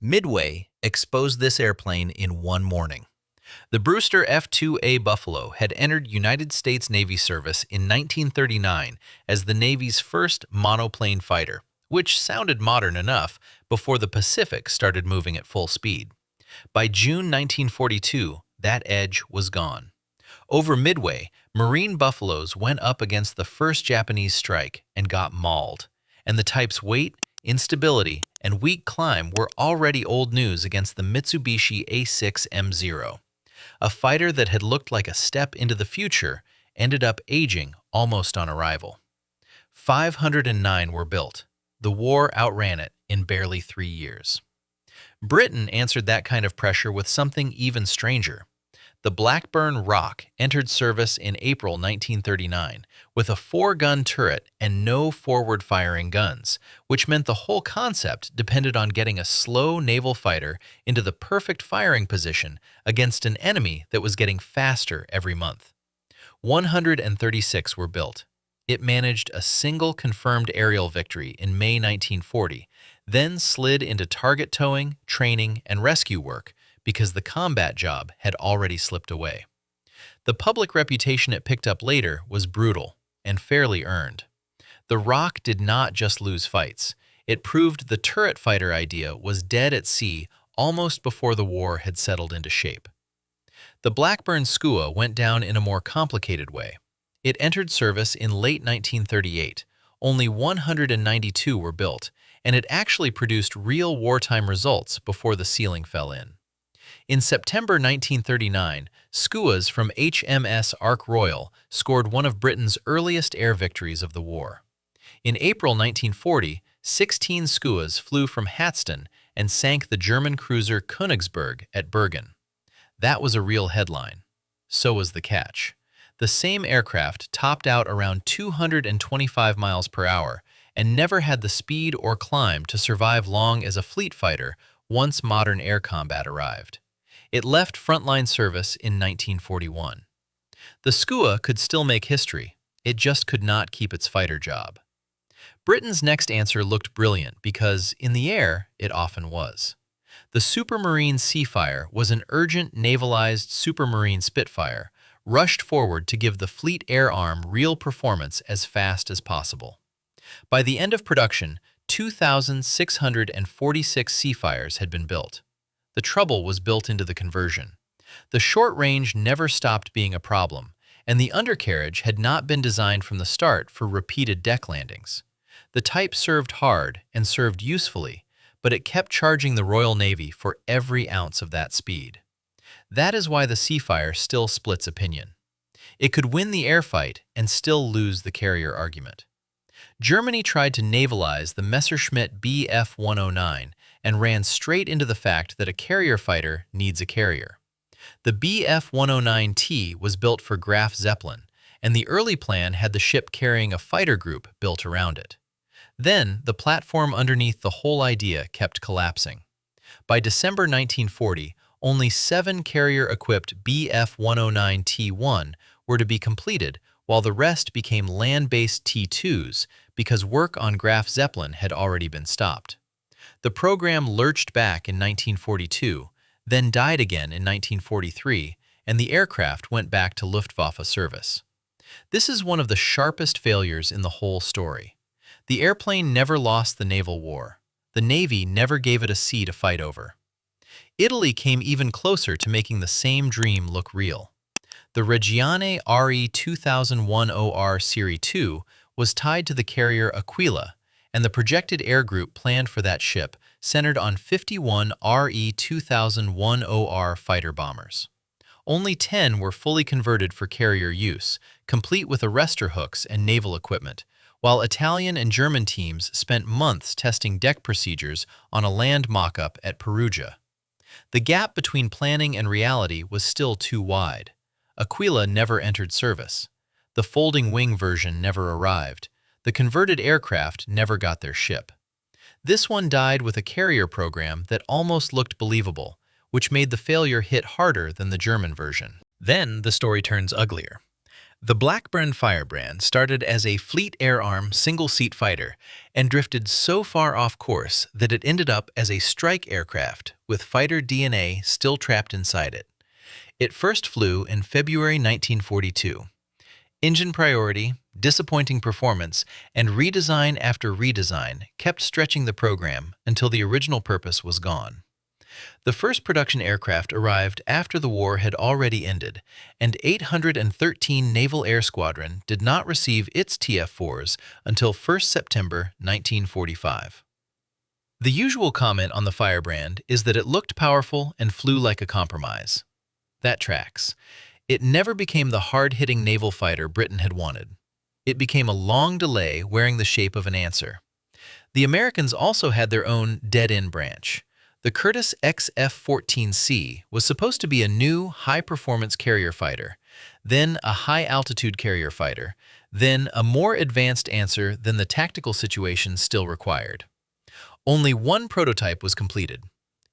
Midway exposed this airplane in one morning. The Brewster F2A Buffalo had entered United States Navy service in 1939 as the Navy's first monoplane fighter, which sounded modern enough before the Pacific started moving at full speed. By June 1942, that edge was gone. Over Midway, Marine Buffaloes went up against the first Japanese strike and got mauled, and the type's weight, instability, and weak climb were already old news against the Mitsubishi A7M. A fighter that had looked like a step into the future ended up aging almost on arrival. 509 were built. The war outran it in barely 3 years. Britain answered that kind of pressure with something even stranger. The Blackburn Roc entered service in April 1939 with a 4-gun turret and no forward-firing guns, which meant the whole concept depended on getting a slow naval fighter into the perfect firing position against an enemy that was getting faster every month. 136 were built. It managed a single confirmed aerial victory in May 1940, then slid into target towing, training, and rescue work because the combat job had already slipped away. The public reputation it picked up later was brutal and fairly earned. The Roc did not just lose fights. It proved the turret fighter idea was dead at sea almost before the war had settled into shape. The Blackburn Skua went down in a more complicated way. It entered service in late 1938. Only 192 were built, and it actually produced real wartime results before the ceiling fell in. In September 1939, Skuas from HMS Ark Royal scored one of Britain's earliest air victories of the war. In April 1940, 16 Skuas flew from Hatston and sank the German cruiser Königsberg at Bergen. That was a real headline. So was the catch. The same aircraft topped out around 225 miles per hour and never had the speed or climb to survive long as a fleet fighter once modern air combat arrived. It left frontline service in 1941. The Skua could still make history. It just could not keep its fighter job. Britain's next answer looked brilliant because, in the air, it often was. The Supermarine Seafire was an urgent navalized Supermarine Spitfire, rushed forward to give the fleet air arm real performance as fast as possible. By the end of production, 2,646 Seafires had been built. The trouble was built into the conversion. The short range never stopped being a problem, and the undercarriage had not been designed from the start for repeated deck landings. The type served hard and served usefully, but it kept charging the Royal Navy for every ounce of that speed. That is why the Seafire still splits opinion. It could win the air fight and still lose the carrier argument. Germany tried to navalize the Messerschmitt Bf 109 and ran straight into the fact that a carrier fighter needs a carrier. The Bf 109T was built for Graf Zeppelin, and the early plan had the ship carrying a fighter group built around it. Then, the platform underneath the whole idea kept collapsing. By December 1940, only 7 carrier-equipped Bf 109T1 were to be completed, while the rest became land-based T2s because work on Graf Zeppelin had already been stopped. The program lurched back in 1942, then died again in 1943, and the aircraft went back to Luftwaffe service. This is one of the sharpest failures in the whole story. The airplane never lost the naval war. The Navy never gave it a sea to fight over. Italy came even closer to making the same dream look real. The Reggiane RE 2010R Serie 2 was tied to the carrier Aquila, and the projected air group planned for that ship centered on 51 RE 2010R fighter bombers. Only 10 were fully converted for carrier use, complete with arrestor hooks and naval equipment, while Italian and German teams spent months testing deck procedures on a land mock-up at Perugia. The gap between planning and reality was still too wide. Aquila never entered service. The folding wing version never arrived. The converted aircraft never got their ship. This one died with a carrier program that almost looked believable, which made the failure hit harder than the German version. Then the story turns uglier. The Blackburn Firebrand started as a Fleet Air Arm single-seat fighter and drifted so far off course that it ended up as a strike aircraft with fighter DNA still trapped inside it. It first flew in February 1942. Engine priority, disappointing performance, and redesign after redesign kept stretching the program until the original purpose was gone. The first production aircraft arrived after the war had already ended, and 813 Naval Air Squadron did not receive its TF-4s until 1 September 1945. The usual comment on the Firebrand is that it looked powerful and flew like a compromise. That tracks. It never became the hard-hitting naval fighter Britain had wanted. It became a long delay wearing the shape of an answer. The Americans also had their own dead-end branch. The Curtiss XF-14C was supposed to be a new, high-performance carrier fighter, then a high-altitude carrier fighter, then a more advanced answer than the tactical situation still required. Only one prototype was completed.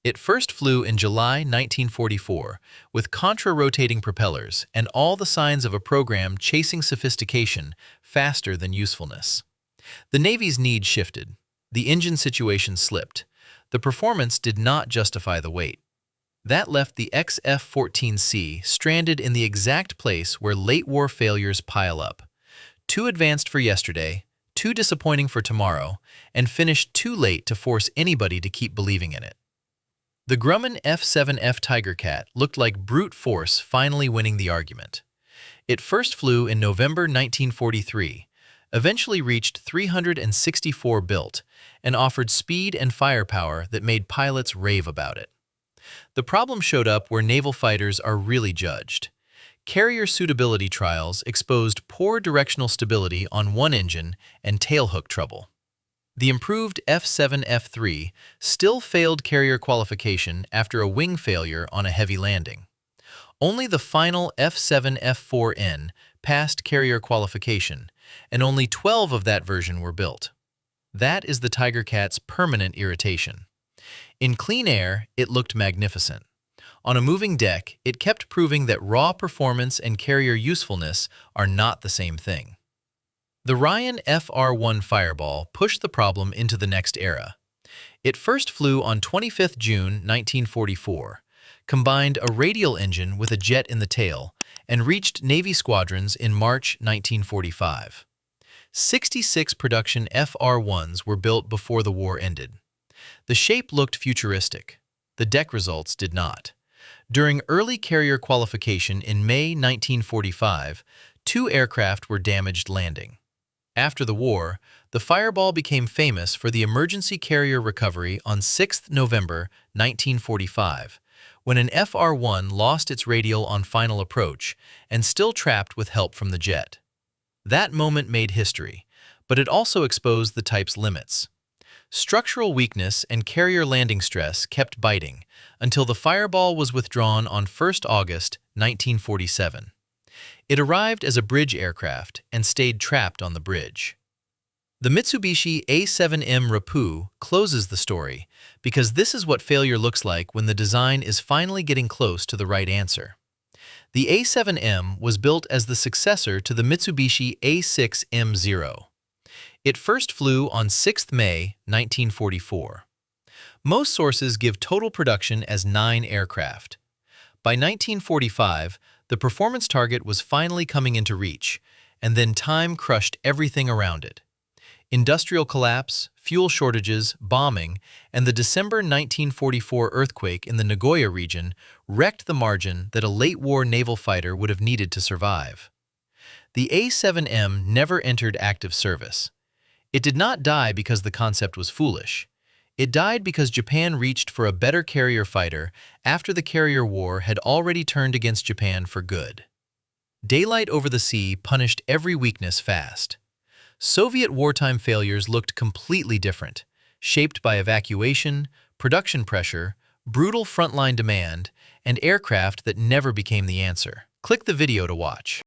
It first flew in July 1944 with contra-rotating propellers and all the signs of a program chasing sophistication faster than usefulness. The Navy's needs shifted. The engine situation slipped. The performance did not justify the wait. That left the XF-14C stranded in the exact place where late-war failures pile up. Too advanced for yesterday, too disappointing for tomorrow, and finished too late to force anybody to keep believing in it. The Grumman F7F Tigercat looked like brute force finally winning the argument. It first flew in November 1943, eventually reached 364 built, and offered speed and firepower that made pilots rave about it. The problem showed up where naval fighters are really judged. Carrier suitability trials exposed poor directional stability on one engine and tailhook trouble. The improved F7F3 still failed carrier qualification after a wing failure on a heavy landing. Only the final F7F4N passed carrier qualification, and only 12 of that version were built. That is the Tigercat's permanent irritation. In clean air, it looked magnificent. On a moving deck, it kept proving that raw performance and carrier usefulness are not the same thing. The Ryan FR-1 Fireball pushed the problem into the next era. It first flew on 25 June 1944, combined a radial engine with a jet in the tail, and reached Navy squadrons in March 1945. 66 production FR-1s were built before the war ended. The shape looked futuristic. The deck results did not. During early carrier qualification in May 1945, 2 aircraft were damaged landing. After the war, the Fireball became famous for the emergency carrier recovery on 6 November 1945, when an FR-1 lost its radial on final approach and still trapped with help from the jet. That moment made history, but it also exposed the type's limits. Structural weakness and carrier landing stress kept biting until the Fireball was withdrawn on 1 August 1947. It arrived as a bridge aircraft and stayed trapped on the bridge. The Mitsubishi A7M Reppū closes the story because this is what failure looks like when the design is finally getting close to the right answer. The A7M was built as the successor to the Mitsubishi A6M0. It first flew on 6 May 1944. Most sources give total production as 9 aircraft. By 1945, the performance target was finally coming into reach, and then time crushed everything around it. Industrial collapse, fuel shortages, bombing, and the December 1944 earthquake in the Nagoya region wrecked the margin that a late-war naval fighter would have needed to survive. The A7M never entered active service. It did not die because the concept was foolish. It died because Japan reached for a better carrier fighter after the carrier war had already turned against Japan for good. Daylight over the sea punished every weakness fast. Soviet wartime failures looked completely different, shaped by evacuation, production pressure, brutal frontline demand, and aircraft that never became the answer. Click the video to watch.